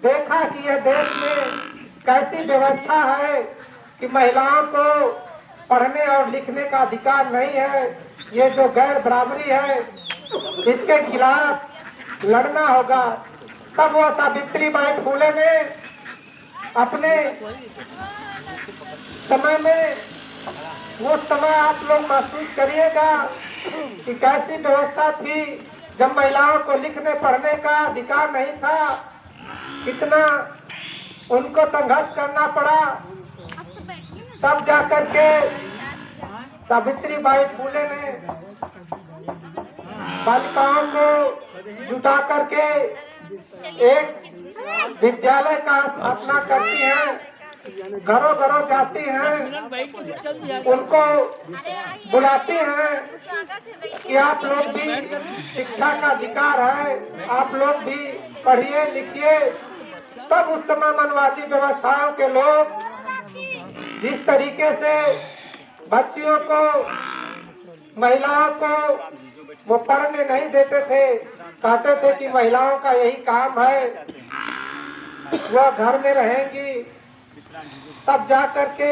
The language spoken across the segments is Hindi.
देखा कि यह देश में कैसी व्यवस्था है कि महिलाओं को पढ़ने और लिखने का अधिकार नहीं है। ये जो गैर बराबरी है इसके खिलाफ लड़ना होगा। तब वो सावित्रीबाई फुले ने अपने समय में, वो समय आप लोग महसूस करिएगा कि कैसी व्यवस्था थी जब महिलाओं को लिखने पढ़ने का अधिकार नहीं था। कितना उनको संघर्ष करना पड़ा, तब जाकर के सावित्रीबाई फुले ने बालिकाओं को जुटा करके एक विद्यालय का स्थापना करती हैं, घरों घरों जाती हैं, उनको बुलाती हैं कि आप लोग भी शिक्षा का अधिकार है, आप लोग भी पढ़िए लिखिए। तब उस समय मनवादी व्यवस्थाओं के लोग जिस तरीके से बच्चियों को, महिलाओं को वो पढ़ने नहीं देते थे, कहते थे कि महिलाओं का यही काम है, वह घर में रहेंगी। तब जा करके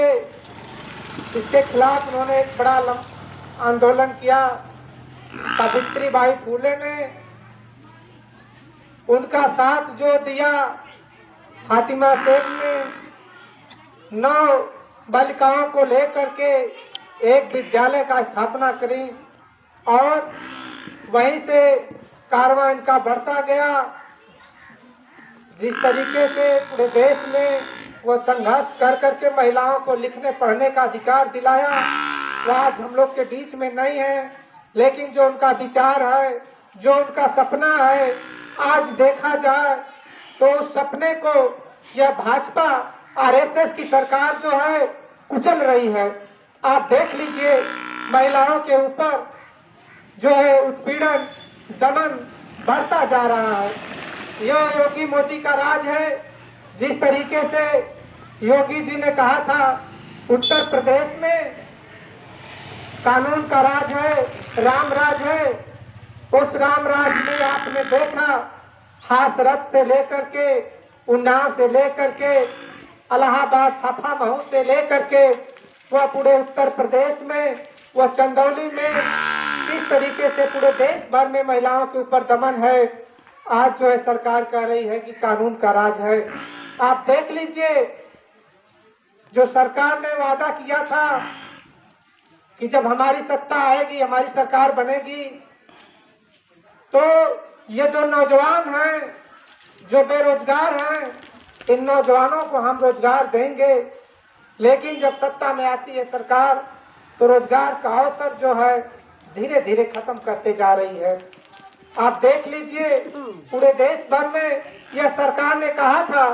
इसके खिलाफ उन्होंने एक बड़ा आंदोलन किया। सावित्रीबाई फुले ने उनका साथ जो दिया, फातिमा शेख ने 9 बालिकाओं को लेकर के एक विद्यालय का स्थापना करी और वहीं से कारवां इनका बढ़ता गया। जिस तरीके से पूरे देश में वो संघर्ष कर करके महिलाओं को लिखने पढ़ने का अधिकार दिलाया, वो आज हम लोग के बीच में नहीं है। लेकिन जो उनका विचार है, जो उनका सपना है, आज देखा जाए तो उस सपने को यह भाजपा आरएसएस की सरकार जो है कुचल रही है। आप देख लीजिए, महिलाओं के ऊपर जो है उत्पीड़न, दमन बढ़ता जा रहा है। यह योगी मोदी का राज है। जिस तरीके से योगी जी ने कहा था उत्तर प्रदेश में कानून का राज है, राम राज है, उस राम राज में आपने देखा हाथरस से लेकर के, उन्नाव से लेकर के, इलाहाबाद फफा महू से लेकर के वह पूरे उत्तर प्रदेश में, वह चंदौली में किस तरीके से पूरे देश भर में महिलाओं के ऊपर दमन है। आज जो है सरकार कह रही है कि कानून का राज है। आप देख लीजिए, जो सरकार ने वादा किया था कि जब हमारी सत्ता आएगी, हमारी सरकार बनेगी, तो ये जो नौजवान हैं, जो बेरोजगार हैं, इन नौजवानों को हम रोजगार देंगे। लेकिन जब सत्ता में आती है सरकार, तो रोजगार का अवसर जो है धीरे धीरे खत्म करते जा रही है। आप देख लीजिए, पूरे देश भर में यह सरकार ने कहा था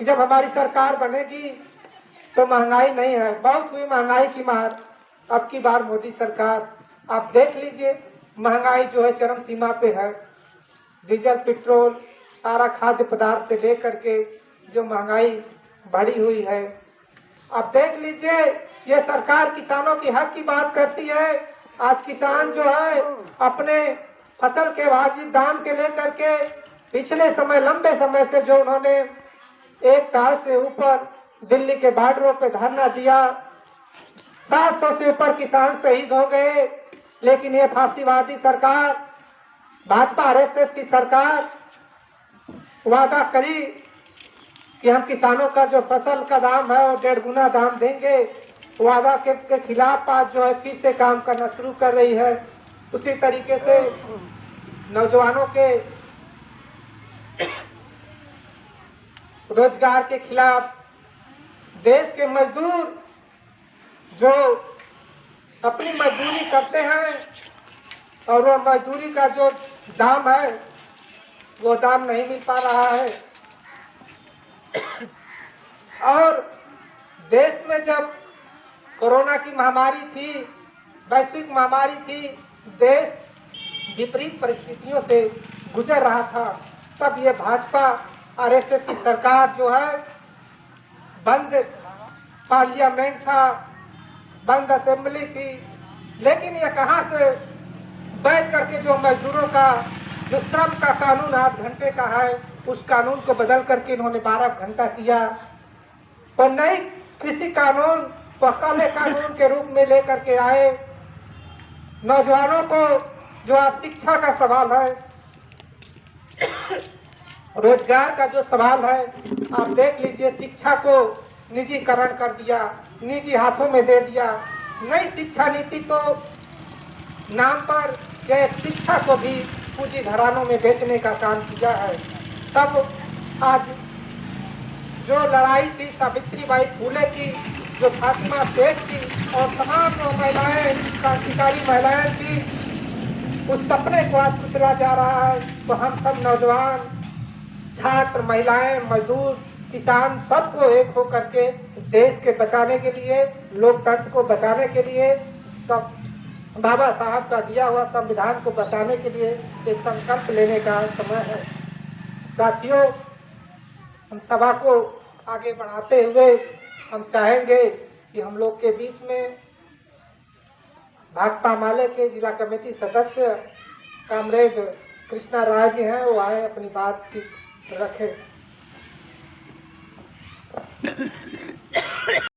कि जब हमारी सरकार बनेगी तो महंगाई नहीं है। बहुत हुई महंगाई की मार अब की बार मोदी सरकार। आप देख लीजिए, महंगाई जो है चरम सीमा पे है। डीजल, पेट्रोल, सारा खाद्य पदार्थ से लेकर के जो महंगाई बढ़ी हुई है। आप देख लीजिए, ये सरकार किसानों की हक की बात करती है। आज किसान जो है अपने फसल के वाजिब दाम के लेकर के पिछले समय, लंबे समय से जो उन्होंने 1 साल से ऊपर दिल्ली के बॉर्डरों पे धरना दिया, 700 से ऊपर किसान शहीद हो गए। लेकिन ये फांसीवादी सरकार, भाजपा आरएसएस की सरकार वादा करी कि हम किसानों का जो फसल का दाम है वो 1.5 गुना दाम देंगे। वादा के खिलाफ आज जो है फिर से काम करना शुरू कर रही है। उसी तरीके से नौजवानों के रोजगार के खिलाफ देश के मजदूर जो अपनी मजदूरी करते हैं और वह मजदूरी का जो दाम है वो दाम नहीं मिल पा रहा है। और देश में जब कोरोना की महामारी थी, वैश्विक महामारी थी, देश विपरीत परिस्थितियों से गुजर रहा था, तब ये भाजपा आरएसएस की सरकार जो है, बंद पार्लियामेंट था, बंद असेंबली थी, लेकिन ये कहां से बैठ करके जो मजदूरों का जो श्रम का कानून 8 घंटे का है उस कानून को बदल करके इन्होंने 12 घंटा किया और नई कृषि कानून व काले कानून के रूप में लेकर के आए। नौजवानों को जो आज शिक्षा का सवाल है, रोजगार का जो सवाल है, आप देख लीजिए, शिक्षा को निजीकरण कर दिया, निजी हाथों में दे दिया। नई शिक्षा नीति को नाम पर यह शिक्षा को भी पूंजी घरानों में बेचने का काम किया है। तब आज जो लड़ाई थी सावित्रीबाई फूले की, जो फातिमा सेठ की और तमाम जो महिलाएं, क्रांतिकारी महिलाएं थी, उस सपने को आज कुचला जा रहा है। तो हम सब नौजवान, छात्र, महिलाएं, मजदूर, किसान, सबको एक होकर के देश के बचाने के लिए, लोकतंत्र को बचाने के लिए, सब बाबा साहब का दिया हुआ संविधान को बचाने के लिए ये संकल्प लेने का समय है। साथियों, हम सभा को आगे बढ़ाते हुए हम चाहेंगे कि हम लोग के बीच में भाकपा माले के जिला कमेटी सदस्य कामरेड कृष्णा राय जी हैं, वो आए अपनी बातचीत रखें।